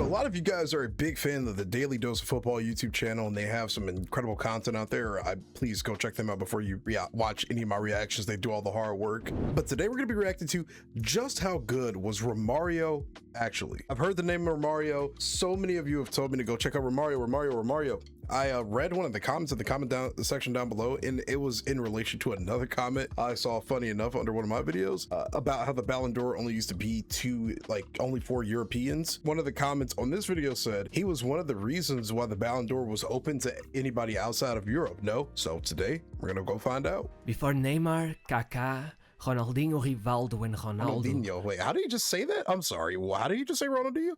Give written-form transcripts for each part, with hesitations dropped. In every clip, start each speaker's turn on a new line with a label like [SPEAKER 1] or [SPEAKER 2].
[SPEAKER 1] So a lot of you guys are a big fan of the Daily Dose of Football YouTube channel, and they have some incredible content out there. Please go check them out before you watch any of my reactions. They do all the hard work. But today we're going to be reacting to just how good was Romario actually. I've heard the name of Romario. So many of you have told me to go check out Romario. I read one of the comments in the comment section down below, and it was in relation to another comment I saw, funny enough, under one of my videos about how the Ballon d'Or only used to be only for Europeans. One of the comments on this video said he was one of the reasons why the Ballon d'Or was open to anybody outside of Europe. No? So today we're gonna go find out.
[SPEAKER 2] Before Neymar, Kaká, Ronaldinho, Rivaldo, and Ronaldo.
[SPEAKER 1] Ronaldinho. Wait, how do you just say that? I'm sorry. How do you just say Ronaldinho?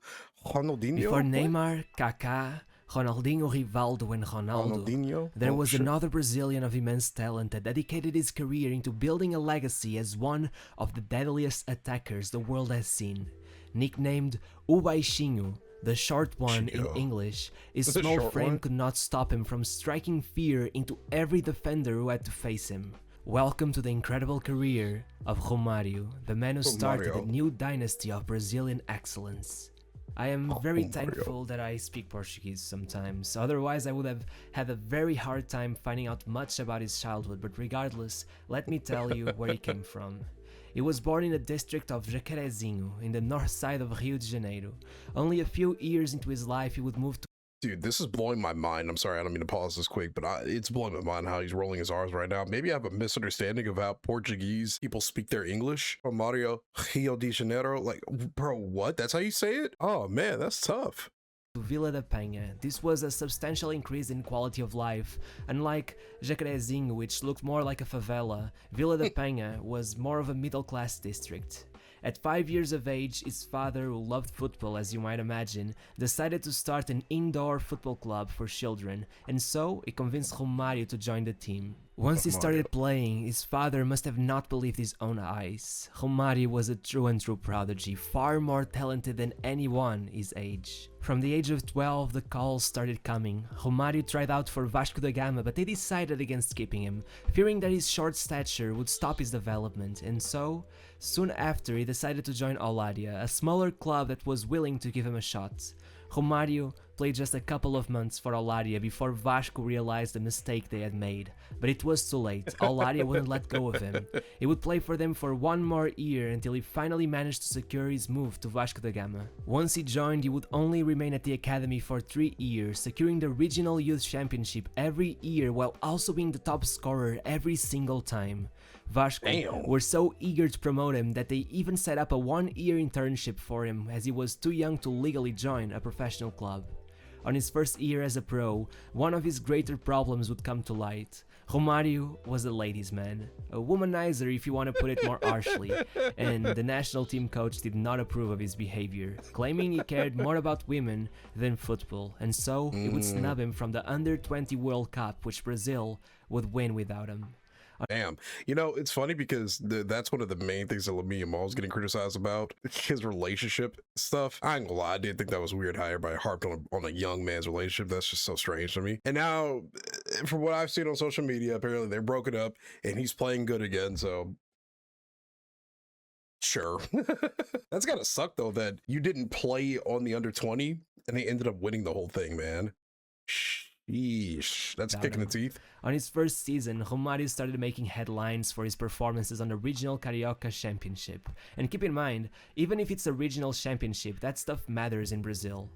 [SPEAKER 1] Ronaldinho?
[SPEAKER 2] Before Neymar, Kaká, Ronaldinho, Rivaldo, and Ronaldo, there was another Brazilian of immense talent that dedicated his career into building a legacy as one of the deadliest attackers the world has seen. Nicknamed O Baixinho, the short one in English, his small frame could not stop him from striking fear into every defender who had to face him. Welcome to the incredible career of Romario, the man who started a new dynasty of Brazilian excellence. I am very thankful that I speak Portuguese sometimes, otherwise I would have had a very hard time finding out much about his childhood, but regardless, let me tell you where he came from. He was born in the district of Jacarezinho, in the north side of Rio de Janeiro. Only a few years into his life he would move to...
[SPEAKER 1] Dude, this is blowing my mind. I'm sorry, I don't mean to pause this quick, but it's blowing my mind how he's rolling his R's right now. Maybe I have a misunderstanding of how Portuguese people speak their English. Romario, Rio de Janeiro, like, bro, what? That's how you say it? Oh man, that's tough.
[SPEAKER 2] Vila da Penha. This was a substantial increase in quality of life. Unlike Jacarezinho, which looked more like a favela, Vila da Penha was more of a middle-class district. At 5 years of age, his father, who loved football as you might imagine, decided to start an indoor football club for children, and so he convinced Romario to join the team. Once he started playing, his father must have not believed his own eyes. Romario was a true prodigy, far more talented than anyone his age. From the age of 12, the calls started coming. Romario tried out for Vasco da Gama, but they decided against keeping him, fearing that his short stature would stop his development, and so, soon after, he decided to join Olaria, a smaller club that was willing to give him a shot. Romario played just a couple of months for Olaria before Vasco realized the mistake they had made, but it was too late. Olaria wouldn't let go of him. He would play for them for one more year until he finally managed to secure his move to Vasco da Gama. Once he joined, he would only remain at the academy for 3 years, securing the regional youth championship every year while also being the top scorer every single time. Vasco were so eager to promote him that they even set up a 1-year internship for him, as he was too young to legally join a professional club. On his first year as a pro, one of his greater problems would come to light. Romario was a ladies' man, a womanizer if you want to put it more harshly, and the national team coach did not approve of his behavior, claiming he cared more about women than football, and so he would snub him from the Under-20 World Cup, which Brazil would win without him.
[SPEAKER 1] Damn. You know, it's funny because that's one of the main things that Lamine Yamal was getting criticized about, his relationship stuff. I ain't gonna lie, I did think that was weird how everybody harped on a young man's relationship. That's just so strange to me. And now, from what I've seen on social media, apparently they're broken up and he's playing good again, so sure. That's gotta suck though, that you didn't play on the under-20 and they ended up winning the whole thing, man. Sheesh, that's kicking the teeth.
[SPEAKER 2] On his first season, Romario started making headlines for his performances on the regional Carioca Championship. And keep in mind, even if it's a regional championship, that stuff matters in Brazil.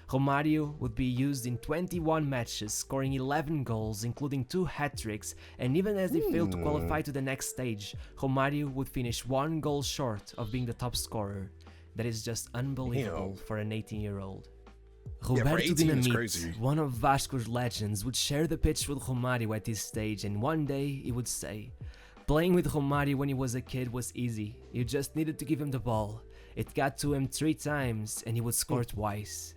[SPEAKER 2] Romario would be used in 21 matches, scoring 11 goals, including 2 hat-tricks, and even as they failed to qualify to the next stage, Romario would finish 1 goal short of being the top scorer. That is just unbelievable for an 18-year-old. Roberto Dinamite, one of Vasco's legends, would share the pitch with Romario at this stage, and one day he would say, "Playing with Romario when he was a kid was easy. You just needed to give him the ball. It got to him 3 times and he would score twice."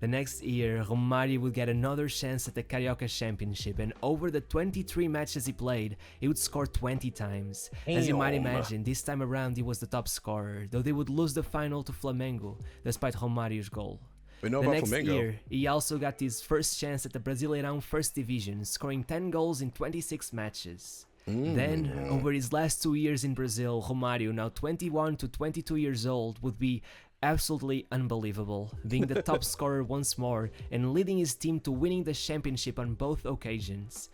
[SPEAKER 2] The next year, Romario would get another chance at the Carioca Championship, and over the 23 matches he played, he would score 20 times. As you might imagine, this time around he was the top scorer, though they would lose the final to Flamengo, despite Romario's goal.
[SPEAKER 1] We know
[SPEAKER 2] the
[SPEAKER 1] about
[SPEAKER 2] next
[SPEAKER 1] Flamengo.
[SPEAKER 2] year, he also got his first chance at the Brasileirão First Division, scoring 10 goals in 26 matches. Then, over his last 2 years in Brazil, Romario, now 21 to 22 years old, would be absolutely unbelievable, being the top scorer once more and leading his team to winning the championship on both occasions.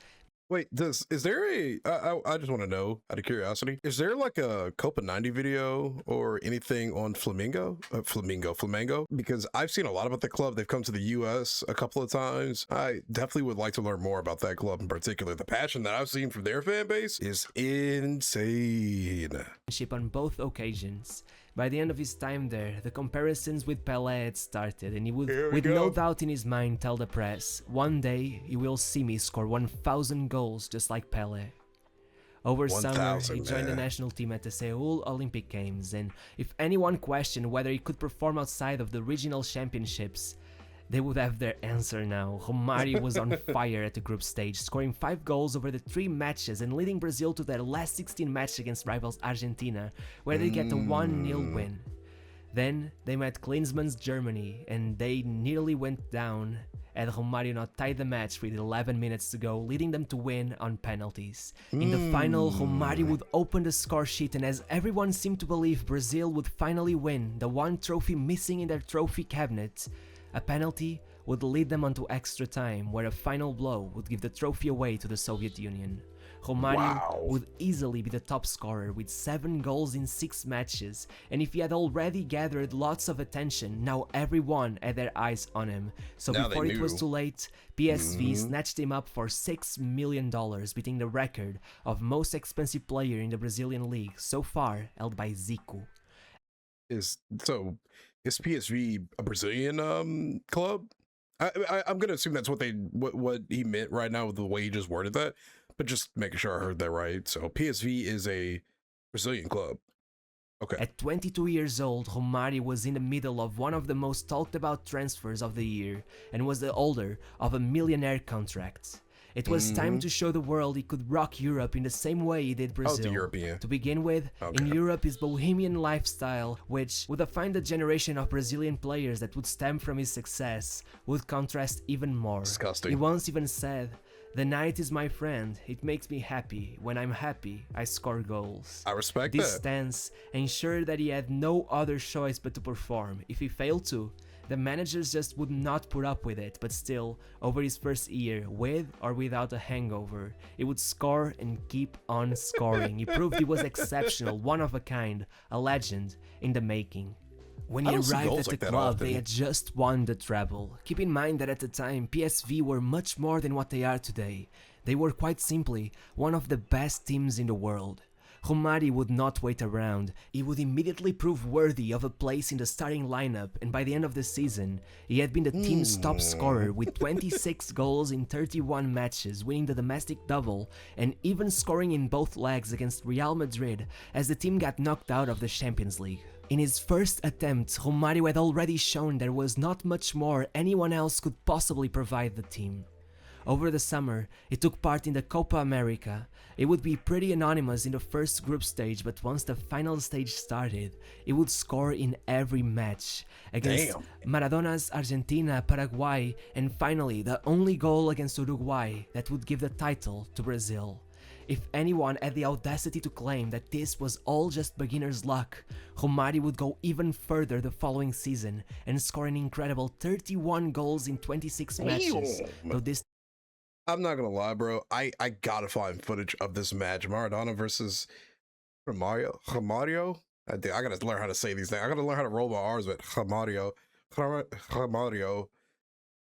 [SPEAKER 1] Wait, is there I just want to know, out of curiosity, is there like a Copa 90 video or anything on Flamengo? Because I've seen a lot about the club. They've come to the US a couple of times. I definitely would like to learn more about that club in particular. The passion that I've seen from their fan base is insane.
[SPEAKER 2] On both occasions. By the end of his time there, the comparisons with Pelé had started, and he would, with no doubt in his mind, tell the press, "One day you will see me score 1,000 goals just like Pelé." Over summer, he joined the national team at the Seoul Olympic Games, and if anyone questioned whether he could perform outside of the regional championships, they would have their answer now. Romario was on fire at the group stage, scoring 5 goals over the 3 matches and leading Brazil to their last 16 match against rivals Argentina, where they get a 1-0 win. Then they met Klinsmann's Germany, and they nearly went down, and Romario not tied the match with 11 minutes to go, leading them to win on penalties. In the final, Romario would open the score sheet, and as everyone seemed to believe Brazil would finally win, the one trophy missing in their trophy cabinet, a penalty would lead them onto extra time, where a final blow would give the trophy away to the Soviet Union. Romario would easily be the top scorer with 7 goals in 6 matches, and if he had already gathered lots of attention, now everyone had their eyes on him. So now before it was too late, PSV snatched him up for $6 million, beating the record of most expensive player in the Brazilian league so far, held by Zico.
[SPEAKER 1] Is PSV a Brazilian club? I'm gonna assume that's what he meant right now with the way he just worded that, but just making sure I heard that right. So PSV is a Brazilian club. Okay.
[SPEAKER 2] At 22 years old, Romario was in the middle of one of the most talked about transfers of the year and was the holder of a millionaire contract. It was time to show the world he could rock Europe in the same way he did Brazil. To begin with, in Europe his bohemian lifestyle, which would define the generation of Brazilian players that would stem from his success, would contrast even more.
[SPEAKER 1] Disgusting.
[SPEAKER 2] He once even said, "The night is my friend, it makes me happy. When I'm happy, I score goals."
[SPEAKER 1] I respect that.
[SPEAKER 2] This stance ensured that he had no other choice but to perform. If he failed to, the managers just would not put up with it, but still, over his first year, with or without a hangover, he would score and keep on scoring. He proved he was exceptional, one of a kind, a legend in the making. When he arrived at the club, they had just won the treble. Keep in mind that at the time, PSV were much more than what they are today. They were quite simply one of the best teams in the world. Romario would not wait around. He would immediately prove worthy of a place in the starting lineup, and by the end of the season, he had been the team's top scorer with 26 goals in 31 matches, winning the domestic double and even scoring in both legs against Real Madrid as the team got knocked out of the Champions League. In his first attempt, Romario had already shown there was not much more anyone else could possibly provide the team. Over the summer, he took part in the Copa America. It would be pretty anonymous in the first group stage, but once the final stage started, he would score in every match. Against Maradona's Argentina, Paraguay, and finally the only goal against Uruguay that would give the title to Brazil. If anyone had the audacity to claim that this was all just beginner's luck, Romario would go even further the following season and score an incredible 31 goals in 26 matches, though this
[SPEAKER 1] I'm not gonna lie, bro. I gotta find footage of this match. Maradona versus Romario. I gotta learn how to say these things. I gotta learn how to roll my R's with Romario.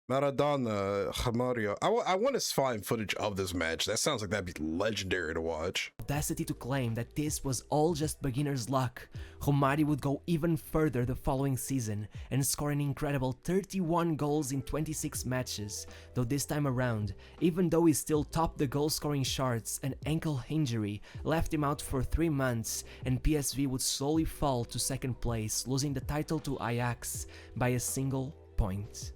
[SPEAKER 1] Maradona, Romario. I want to find footage of this match. That sounds like that'd be legendary to watch.
[SPEAKER 2] Audacity to claim that this was all just beginner's luck, Romario would go even further the following season and score an incredible 31 goals in 26 matches, though this time around, even though he still topped the goal-scoring charts, an ankle injury left him out for 3 months, and PSV would slowly fall to second place, losing the title to Ajax by a single point.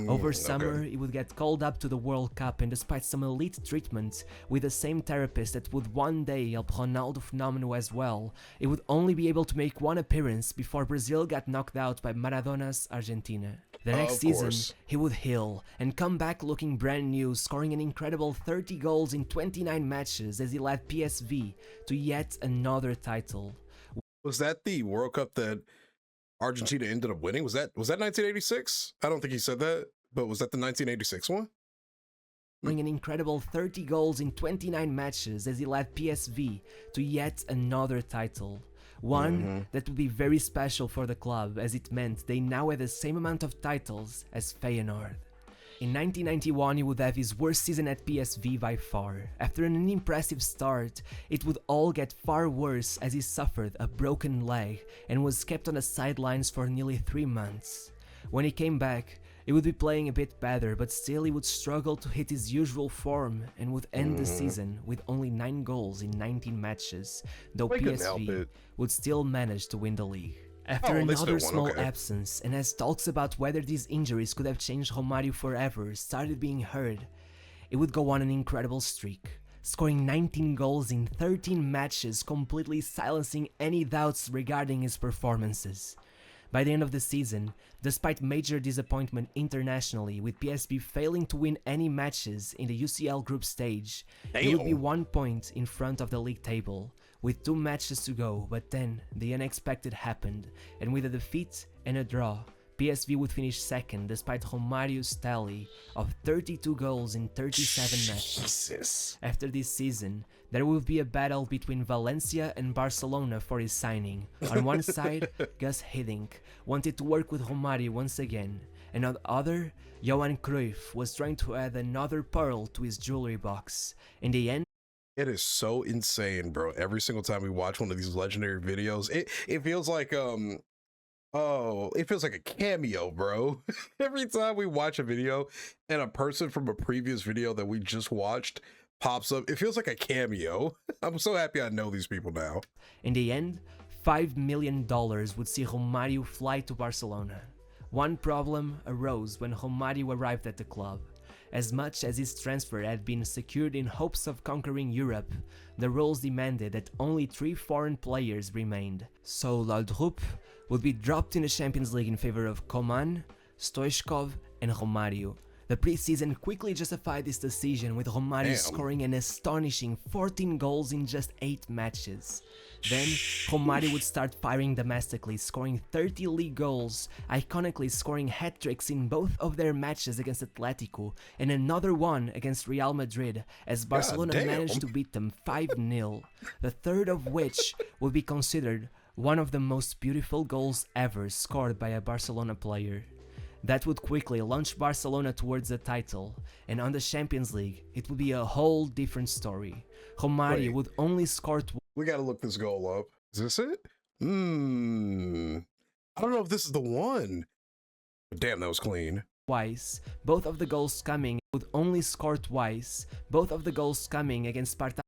[SPEAKER 2] Over summer, he would get called up to the World Cup, and despite some elite treatment with the same therapist that would one day help Ronaldo Fenomeno as well, he would only be able to make one appearance before Brazil got knocked out by Maradona's Argentina. The next season, he would heal and come back looking brand new, scoring an incredible 30 goals in 29 matches as he led PSV to yet another title.
[SPEAKER 1] Was that the World Cup that Argentina ended up winning. Was that 1986? I don't think he said that, but was that the 1986 one?
[SPEAKER 2] Scoring an incredible 30 goals in 29 matches as he led PSV to yet another title. One that would be very special for the club, as it meant they now had the same amount of titles as Feyenoord. In 1991 he would have his worst season at PSV by far. After an unimpressive start, it would all get far worse as he suffered a broken leg and was kept on the sidelines for nearly 3 months. When he came back, he would be playing a bit better, but still he would struggle to hit his usual form and would end the season with only 9 goals in 19 matches, though PSV would still manage to win the league. After another small absence, and as talks about whether these injuries could have changed Romario forever started being heard, it would go on an incredible streak, scoring 19 goals in 13 matches, completely silencing any doubts regarding his performances. By the end of the season, despite major disappointment internationally, with PSV failing to win any matches in the UCL group stage, he would be 1 point in front of the league table, with 2 matches to go, but then the unexpected happened, and with a defeat and a draw, PSV would finish second despite Romario's tally of 32 goals in 37 matches. After this season, there will be a battle between Valencia and Barcelona for his signing. On one side, Gus Hiddink wanted to work with Romario once again, and on the other, Johan Cruyff was trying to add another pearl to his jewelry box. In the end,
[SPEAKER 1] it is so insane, bro. Every single time we watch one of these legendary videos, it feels like it feels like a cameo, bro. Every time we watch a video and a person from a previous video that we just watched pops up, it feels like a cameo. I'm so happy I know these people now.
[SPEAKER 2] In the end, $5 million would see Romario fly to Barcelona. One problem arose when Romario arrived at the club. As much as his transfer had been secured in hopes of conquering Europe, the rules demanded that only 3 foreign players remained. So Laudrup would be dropped in the Champions League in favor of Coman, Stoichkov and Romario. The preseason quickly justified this decision, with Romario scoring an astonishing 14 goals in just 8 matches. Then, Romario would start firing domestically, scoring 30 league goals, iconically scoring hat-tricks in both of their matches against Atletico and another one against Real Madrid, as Barcelona managed to beat them 5-0, the third of which would be considered one of the most beautiful goals ever scored by a Barcelona player. That would quickly launch Barcelona towards the title, and on the Champions League, it would be a whole different story. Romario would only score
[SPEAKER 1] we gotta look this goal up. Is this it? I don't know if this is the one. Damn, that was clean.
[SPEAKER 2] Twice, both of the goals coming against Spartak.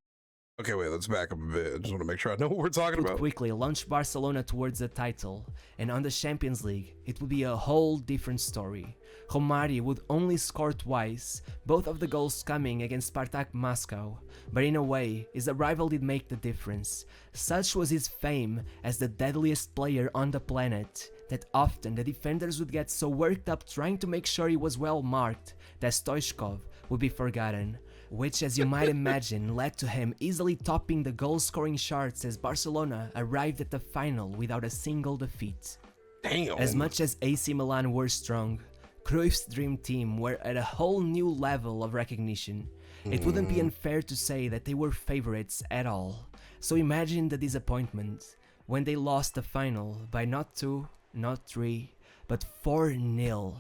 [SPEAKER 1] Okay, wait, let's back up a bit. I just want to make sure I know what we're talking about.
[SPEAKER 2] Quickly launch Barcelona towards the title, and on the Champions League, it would be a whole different story. Romario would only score twice, both of the goals coming against Spartak Moscow, but in a way, his arrival did make the difference. Such was his fame as the deadliest player on the planet, that often the defenders would get so worked up trying to make sure he was well marked that Stoichkov would be forgotten, which, as you might imagine, led to him easily topping the goal-scoring charts as Barcelona arrived at the final without a single defeat.
[SPEAKER 1] Damn.
[SPEAKER 2] As much as AC Milan were strong, Cruyff's dream team were at a whole new level of recognition. It wouldn't be unfair to say that they were favorites at all. So imagine the disappointment when they lost the final by not 2, not 3, but 4-0.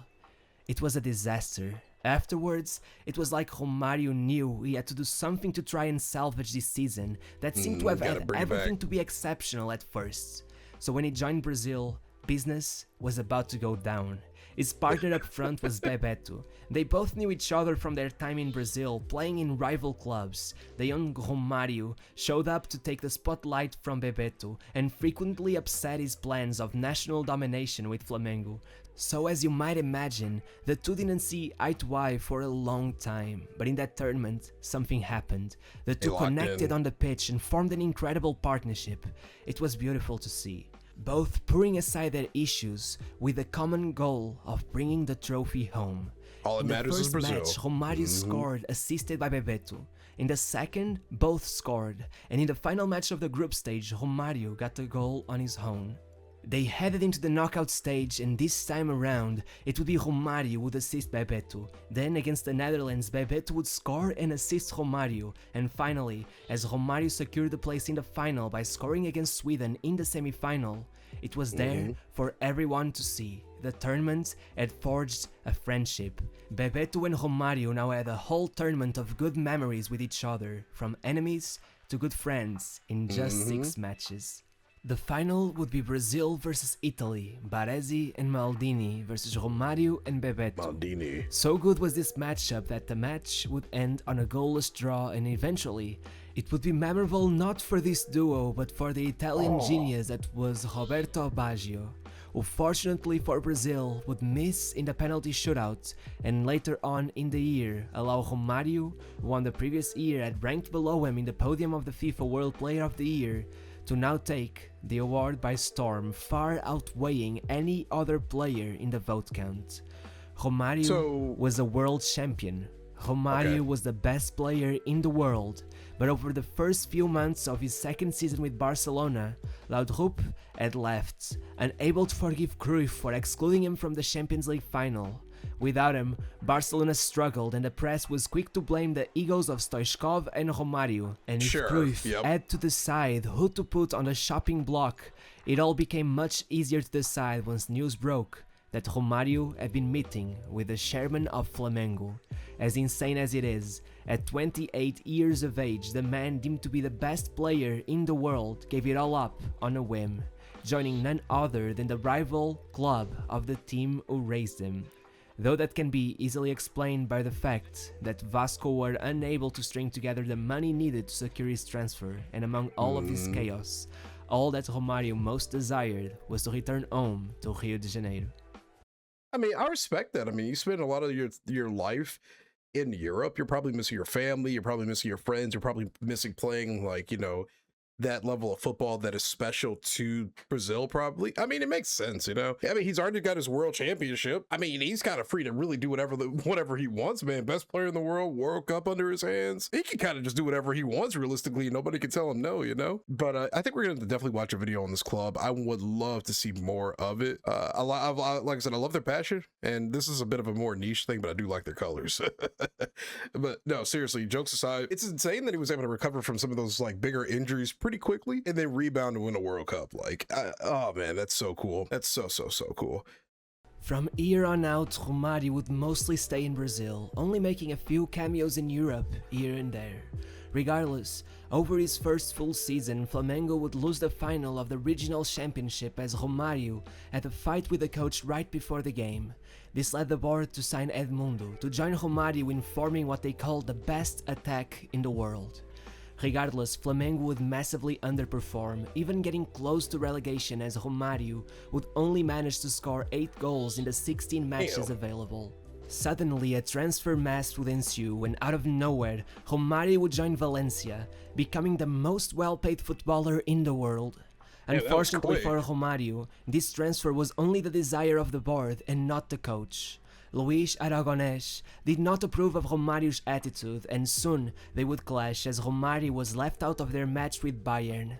[SPEAKER 2] It was a disaster. Afterwards, it was like Romario knew he had to do something to try and salvage this season that seemed to have had everything to be exceptional at first. So when he joined Brazil, business was about to go down. His partner up front was Bebeto. They both knew each other from their time in Brazil, playing in rival clubs. The young Romario showed up to take the spotlight from Bebeto and frequently upset his plans of national domination with Flamengo. So as you might imagine, the two didn't see eye to eye for a long time, but in that tournament, something happened. The two connected on the pitch and formed an incredible partnership. It was beautiful to see. Both putting aside their issues with the common goal of bringing the trophy home.
[SPEAKER 1] All that matters is Brazil.
[SPEAKER 2] In the first match, Romario scored, assisted by Bebeto. In the second, both scored. And in the final match of the group stage, Romario got the goal on his own. They headed into the knockout stage, and this time around, it would be Romario who would assist Bebeto. Then against the Netherlands, Bebeto would score and assist Romario. And finally, as Romario secured the place in the final by scoring against Sweden in the semi-final, it was there for everyone to see. The tournament had forged a friendship. Bebeto and Romario now had a whole tournament of good memories with each other, from enemies to good friends in just 6 matches. The final would be Brazil versus Italy, Baresi and Maldini versus Romario and Bebeto.
[SPEAKER 1] Maldini.
[SPEAKER 2] So good was this matchup that the match would end on a goalless draw, and eventually it would be memorable not for this duo but for the Italian genius that was Roberto Baggio, who fortunately for Brazil would miss in the penalty shootout and later on in the year allow Romario, who on the previous year had ranked below him in the podium of the FIFA World Player of the Year, to now take the award by storm, far outweighing any other player in the vote count. Romario was a world champion. Romario was the best player in the world, but over the first few months of his second season with Barcelona, Laudrup had left, unable to forgive Cruyff for excluding him from the Champions League final. Without him, Barcelona struggled, and the press was quick to blame the egos of Stoichkov and Romario. And if Cruyff had to decide who to put on the chopping block, it all became much easier to decide once news broke that Romario had been meeting with the chairman of Flamengo. As insane as it is, at 28 years of age, the man deemed to be the best player in the world gave it all up on a whim, joining none other than the rival club of the team who raised him. Though that can be easily explained by the fact that Vasco were unable to string together the money needed to secure his transfer, and among all of this chaos, all that Romario most desired was to return home to Rio de Janeiro.
[SPEAKER 1] I mean, I respect that. I mean, you spend a lot of your life in Europe. You're probably missing your family. You're probably missing your friends. You're probably missing playing, like, you know, that level of football that is special to Brazil, probably. I mean, it makes sense, you know? I mean, he's already got his world championship. I mean, he's kind of free to really do whatever he wants, man. Best player in the world, World Cup under his hands. He can kind of just do whatever he wants, realistically. Nobody can tell him no, you know? But I think we're going to definitely watch a video on this club. I would love to see more of it. Like I said, I love their passion, and this is a bit of a more niche thing, but I do like their colors. But no, seriously, jokes aside, it's insane that he was able to recover from some of those like bigger injuries pretty quickly and then rebound and win a World Cup. Like, oh man, that's so cool. That's so cool.
[SPEAKER 2] From here on out, Romario would mostly stay in Brazil, only making a few cameos in Europe here and there. Regardless, over his first full season, Flamengo would lose the final of the regional championship as Romario had a fight with the coach right before the game. This led the board to sign Edmundo to join Romario in forming what they called the best attack in the world. Regardless, Flamengo would massively underperform, even getting close to relegation as Romario would only manage to score 8 goals in the 16 matches available. Suddenly, a transfer mass would ensue, and out of nowhere, Romario would join Valencia, becoming the most well-paid footballer in the world. Unfortunately for Romario, this transfer was only the desire of the board and not the coach. Luis Aragonés did not approve of Romario's attitude, and soon they would clash as Romario was left out of their match with Bayern.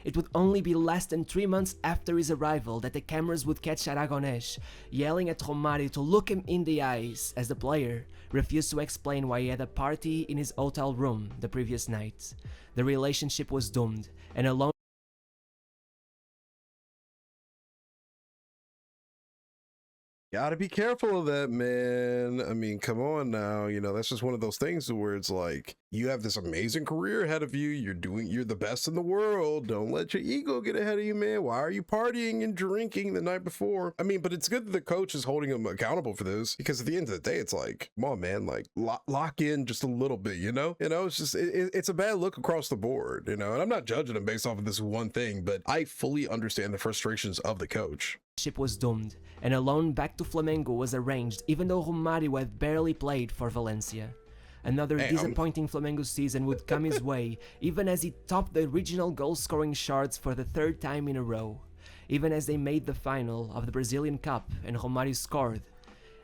[SPEAKER 2] It would only be less than 3 months after his arrival that the cameras would catch Aragonés yelling at Romario to look him in the eyes as the player refused to explain why he had a party in his hotel room the previous night. The relationship was doomed, and alone
[SPEAKER 1] Gotta be careful of that, man. I mean, come on now. You know, that's just one of those things where it's like, you have this amazing career ahead of you. You're the best in the world. Don't let your ego get ahead of you, man. Why are you partying and drinking the night before? I mean, but it's good that the coach is holding him accountable for this, because at the end of the day, it's like, come on, man, like lock in just a little bit, you know? It's just, it's a bad look across the board, you know? And I'm not judging him based off of this one thing, but I fully understand the frustrations of the coach.
[SPEAKER 2] Was doomed, and a loan back to Flamengo was arranged even though Romario had barely played for Valencia. Another disappointing Flamengo season would come his way, even as he topped the regional goal-scoring charts for the 3rd time in a row. Even as they made the final of the Brazilian Cup and Romario scored,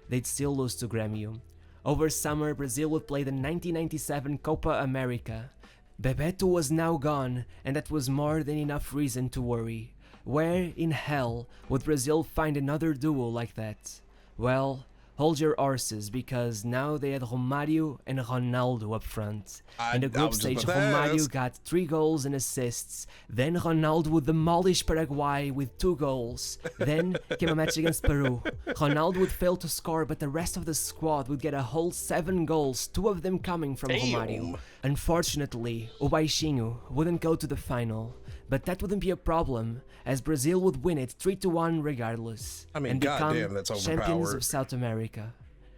[SPEAKER 2] they'd still lose to Grêmio. Over summer, Brazil would play the 1997 Copa America. Bebeto was now gone, and that was more than enough reason to worry. Where in hell would Brazil find another duo like that? Well, hold your horses, because now they had Romario and Ronaldo up front. In the group stage, Romario got 3 goals and assists. Then Ronaldo would demolish Paraguay with 2 goals. Then came a match against Peru. Ronaldo would fail to score, but the rest of the squad would get a whole 7 goals, 2 of them coming from Romario. Unfortunately, o Baixinho wouldn't go to the final. But that wouldn't be a problem, as Brazil would win it 3-1 regardless, and become champions of South America.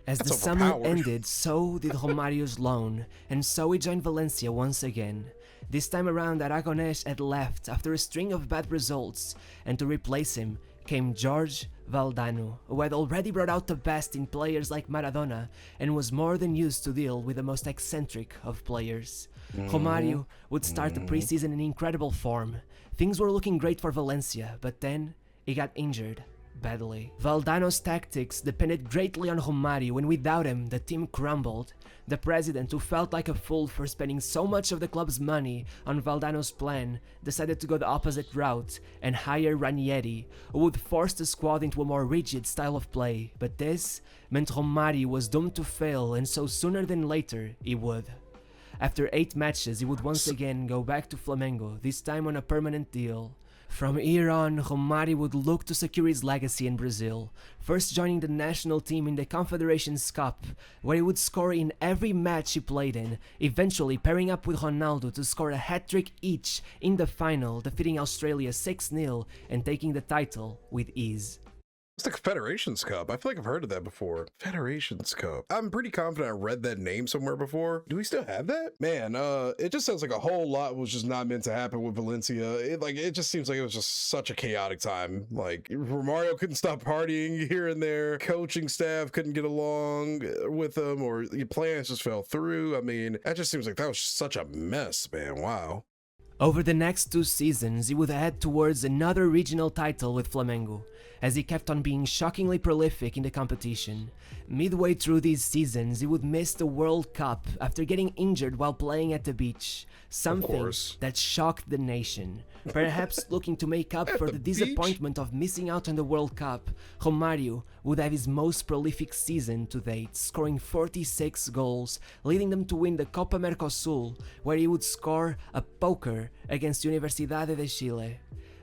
[SPEAKER 2] As the summer ended, so did Romario's loan, and so he joined Valencia once again. This time around, Aragonés had left after a string of bad results, and to replace him came Jorge Valdano, who had already brought out the best in players like Maradona, and was more than used to deal with the most eccentric of players. Romario would start the preseason in incredible form. Things were looking great for Valencia, but then he got injured badly. Valdano's tactics depended greatly on Romario, and without him, the team crumbled. The president, who felt like a fool for spending so much of the club's money on Valdano's plan, decided to go the opposite route and hire Ranieri, who would force the squad into a more rigid style of play. But this meant Romario was doomed to fail, and so sooner than later, he would. After 8 matches, he would once again go back to Flamengo, this time on a permanent deal. From here on, Romario would look to secure his legacy in Brazil, first joining the national team in the Confederations Cup, where he would score in every match he played in, eventually pairing up with Ronaldo to score a hat-trick each in the final, defeating Australia 6-0 and taking the title with ease.
[SPEAKER 1] It's the Federations Cup. I feel like I've heard of that before. Federations Cup. I'm pretty confident I read that name somewhere before. Do we still have that? Man, it just sounds like a whole lot was just not meant to happen with Valencia. It just seems like it was just such a chaotic time. Like, Romario couldn't stop partying here and there. Coaching staff couldn't get along with them, or the plans just fell through. I mean, that just seems like that was such a mess, man. Wow.
[SPEAKER 2] Over the next 2 seasons, he would head towards another regional title with Flamengo, as he kept on being shockingly prolific in the competition. Midway through these seasons, he would miss the World Cup after getting injured while playing at the beach, something that shocked the nation. Perhaps looking to make up for the disappointment of missing out on the World Cup, Romario would have his most prolific season to date, scoring 46 goals, leading them to win the Copa America, where he would score a poker against Universidade de Chile.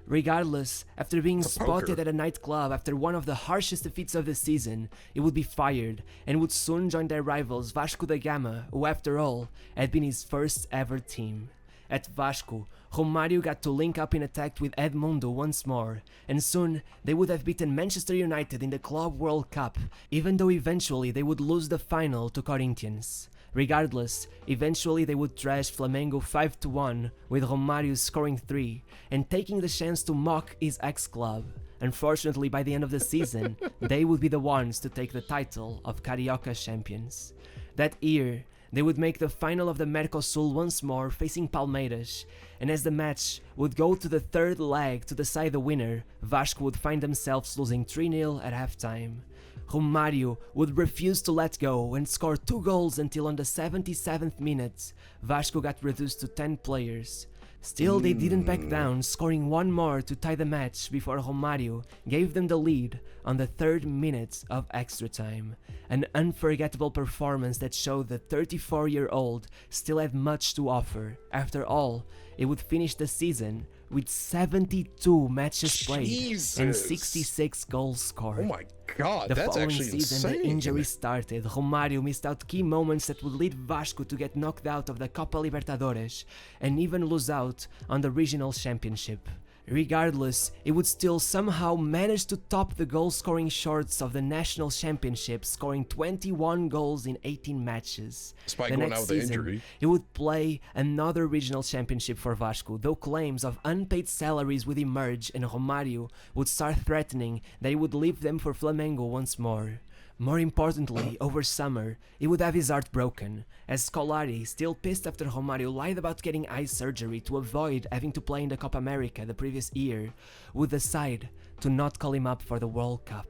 [SPEAKER 2] Regardless, after being spotted at a nightclub after one of the harshest defeats of the season, he would be fired and would soon join their rivals Vasco da Gama, who after all had been his first ever team. At Vasco, Romario got to link up in attack with Edmundo once more, and soon they would have beaten Manchester United in the Club World Cup, even though eventually they would lose the final to Corinthians. Regardless, eventually they would trash Flamengo 5-1, with Romario scoring 3, and taking the chance to mock his ex-club. Unfortunately, by the end of the season, they would be the ones to take the title of Carioca champions. That year, they would make the final of the Mercosul once more, facing Palmeiras, and as the match would go to the 3rd leg to decide the winner, Vasco would find themselves losing 3-0 at halftime. Romario would refuse to let go and score 2 goals until on the 77th minute, Vasco got reduced to 10 players. Still, they didn't back down, scoring 1 more to tie the match before Romario gave them the lead on the 3rd minute of extra time. An unforgettable performance that showed the 34-year-old still had much to offer. After all, it would finish the season with 72 matches played and 66 goals scored.
[SPEAKER 1] Oh my god,
[SPEAKER 2] the
[SPEAKER 1] that's
[SPEAKER 2] following
[SPEAKER 1] actually
[SPEAKER 2] season,
[SPEAKER 1] insane.
[SPEAKER 2] the injury started. Romario missed out key moments that would lead Vasco to get knocked out of the Copa Libertadores and even lose out on the regional championship. Regardless, it would still somehow manage to top the goal-scoring shorts of the national championship, scoring 21 goals in 18 matches.
[SPEAKER 1] Despite
[SPEAKER 2] the
[SPEAKER 1] going
[SPEAKER 2] next
[SPEAKER 1] out with the
[SPEAKER 2] season,
[SPEAKER 1] injury.
[SPEAKER 2] he would play another regional championship for Vasco, though claims of unpaid salaries would emerge and Romario would start threatening that he would leave them for Flamengo once more. More importantly, over summer, he would have his heart broken, as Scolari, still pissed after Romario lied about getting eye surgery to avoid having to play in the Copa America the previous year, would decide to not call him up for the World Cup.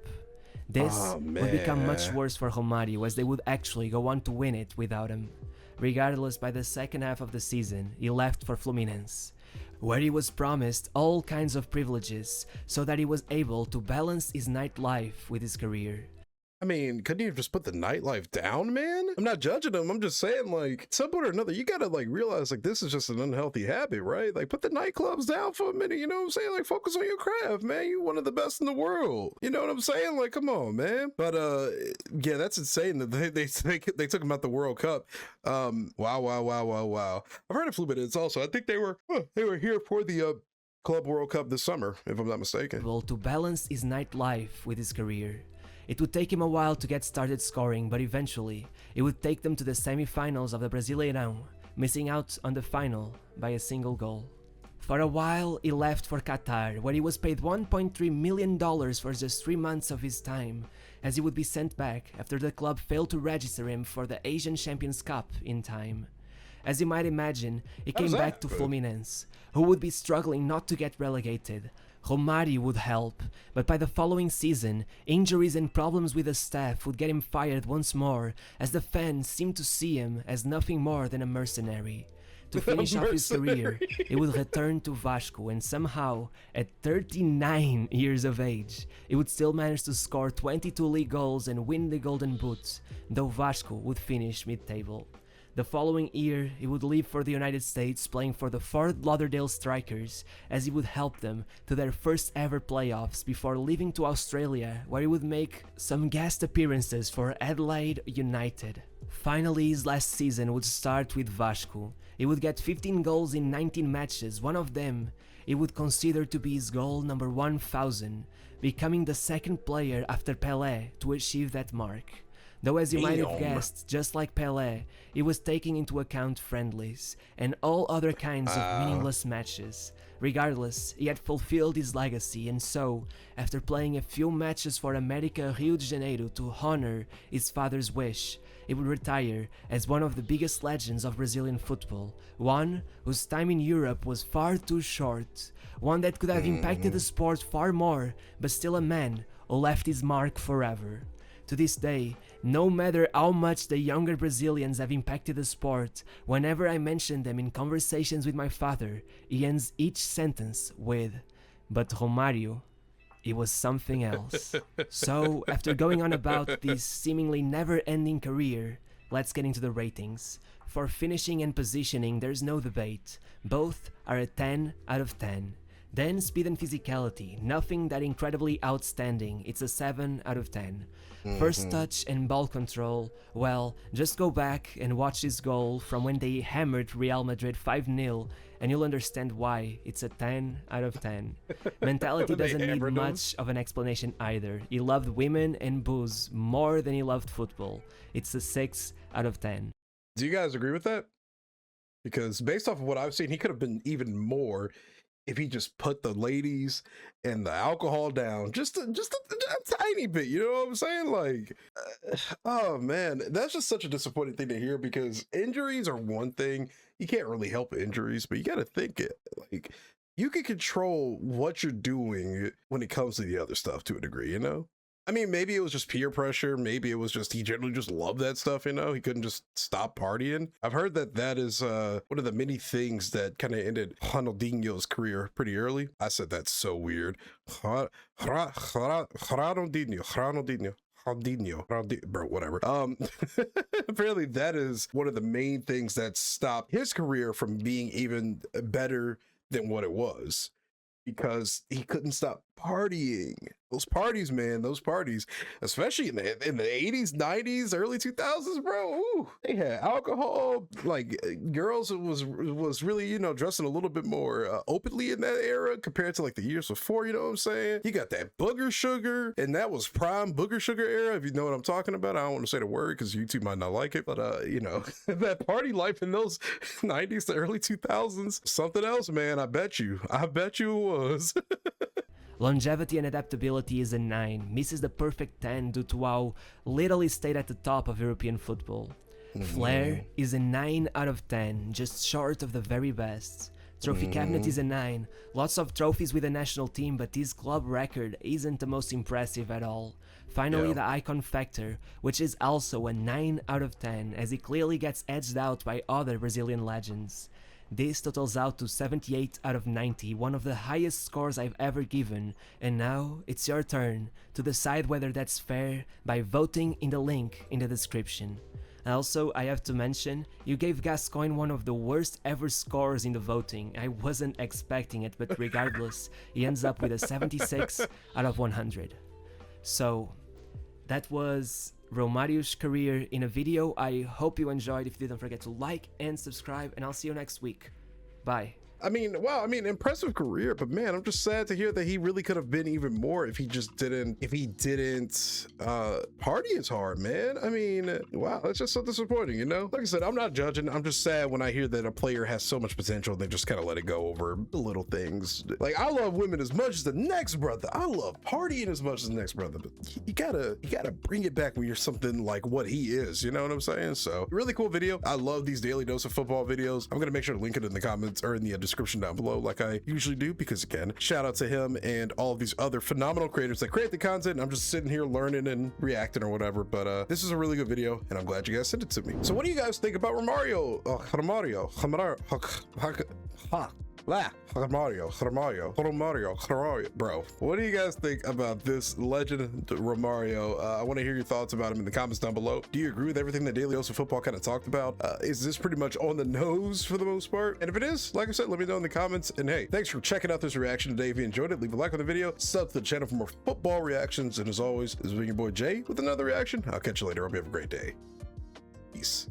[SPEAKER 2] This would become much worse for Romario, as they would actually go on to win it without him. Regardless, by the second half of the season, he left for Fluminense. where he was promised all kinds of privileges so that he was able to balance his nightlife with his career.
[SPEAKER 1] I mean, couldn't you have just put the nightlife down, man? I'm not judging him. I'm just saying, like, at some point or another, you gotta, like, realize, like, this is just an unhealthy habit, right? Like, put the nightclubs down for a minute, you know what I'm saying? Like, focus on your craft, man. You're one of the best in the world. You know what I'm saying? Like, come on, man. But, yeah, that's insane that they took him out the World Cup. Wow. I've heard a few minutes also. I think they were here for the Club World Cup this summer, if I'm not mistaken.
[SPEAKER 2] Able to balance his nightlife with his career. It would take him a while to get started scoring, but eventually, it would take them to the semi-finals of the Brasileirão, missing out on the final by a single goal. For a while, he left for Qatar, where he was paid $1.3 million for just 3 months of his time, as he would be sent back after the club failed to register him for the Asian Champions Cup in time. As you might imagine, he came back to Fluminense, who would be struggling not to get relegated. Romario would help, but by the following season, injuries and problems with the staff would get him fired once more, as the fans seemed to see him as nothing more than a mercenary. To finish off his career, he would return to Vasco, and somehow, at 39 years of age, he would still manage to score 22 league goals and win the Golden Boot, though Vasco would finish mid-table. The following year, he would leave for the United States, playing for the Fort Lauderdale Strikers, as he would help them to their first ever playoffs before leaving to Australia, where he would make some guest appearances for Adelaide United. Finally, his last season would start with Vasco. He would get 15 goals in 19 matches, one of them he would consider to be his goal number 1000, becoming the second player after Pelé to achieve that mark. Though as you might have guessed, just like Pelé, he was taking into account friendlies and all other kinds of meaningless matches. Regardless, he had fulfilled his legacy, and so, after playing a few matches for America Rio de Janeiro to honor his father's wish, he would retire as one of the biggest legends of Brazilian football, one whose time in Europe was far too short, one that could have impacted the sport far more, but still a man who left his mark forever. To this day, no matter how much the younger Brazilians have impacted the sport, whenever I mention them in conversations with my father, he ends each sentence with, "But Romario, he was something else." So, after going on about this seemingly never-ending career, let's get into the ratings. For finishing and positioning, there's no debate. Both are a 10 out of 10. Then speed and physicality, nothing that incredibly outstanding, it's a 7 out of 10. First touch and ball control, well, just go back and watch this goal from when they hammered Real Madrid 5-0 and you'll understand why it's a 10 out of 10. Mentality doesn't need much of an explanation either. He loved women and booze more than he loved football. It's a 6 out of 10.
[SPEAKER 1] Do you guys agree with that? Because based off of what I've seen, he could have been even more if he just put the ladies and the alcohol down just a tiny bit, you know what I'm saying? Like, oh man, that's just such a disappointing thing to hear, because injuries are one thing. You can't really help injuries, but you got to think it. Like, you can control what you're doing when it comes to the other stuff to a degree, you know? I mean, maybe it was just peer pressure. Maybe it was just he generally just loved that stuff, you know? He couldn't just stop partying. I've heard that is one of the many things that kind of ended Ronaldinho's career pretty early. I said that's so weird. Ronaldinho, bro, whatever. Apparently that is one of the main things that stopped his career from being even better than what it was, because he couldn't stop partying. Those parties, man, those parties, especially in the 80s, 90s, early 2000s, bro. Ooh, they had alcohol. Like, girls was really, you know, dressing a little bit more openly in that era compared to like the years before, you know what I'm saying? You got that booger sugar, and that was prime booger sugar era, if you know what I'm talking about. I don't want to say the word because YouTube might not like it, but you know, that party life in those 90s to early 2000s, something else, man. I bet you it was.
[SPEAKER 2] Longevity and adaptability is a 9, misses the perfect 10 due to how little he stayed at the top of European football. Flair is a 9 out of 10, just short of the very best. Trophy cabinet is a 9, lots of trophies with the national team, but his club record isn't the most impressive at all. Finally, the icon factor, which is also a 9 out of 10, as he clearly gets edged out by other Brazilian legends. This totals out to 78 out of 90, one of the highest scores I've ever given, and now it's your turn to decide whether that's fair by voting in the link in the description. Also, I have to mention, you gave Gascoigne one of the worst ever scores in the voting. I wasn't expecting it, but regardless, he ends up with a 76 out of 100. So, that was Romario's career in a video. I hope you enjoyed. If you did, don't forget to like and subscribe, and I'll see you next week. Bye.
[SPEAKER 1] I mean, wow, I mean, impressive career, but man, I'm just sad to hear that he really could have been even more if he didn't party as hard, man. I mean, wow, that's just so disappointing, you know? Like I said, I'm not judging. I'm just sad when I hear that a player has so much potential and they just kind of let it go over the little things. Like, I love women as much as the next brother. I love partying as much as the next brother, but you gotta bring it back when you're something like what he is, you know what I'm saying? So, really cool video. I love these daily dose of football videos. I'm gonna make sure to link it in the comments or in the description down below like I usually do, because again, shout out to him and all of these other phenomenal creators that create the content, and I'm just sitting here learning and reacting or whatever. But this is a really good video and I'm glad you guys sent it to me. So what do you guys think about Romario? Romario, bro. What do you guys think about this legend Romario? I want to hear your thoughts about him in the comments down below. Do you agree with everything that Daily Dose of Football kind of talked about? Is this pretty much on the nose for the most part? And if it is, like I said, let me know in the comments. And hey, thanks for checking out this reaction today. If you enjoyed it, leave a like on the video, sub to the channel for more football reactions. And as always, this has been your boy Jay with another reaction. I'll catch you later. Hope you have a great day. Peace.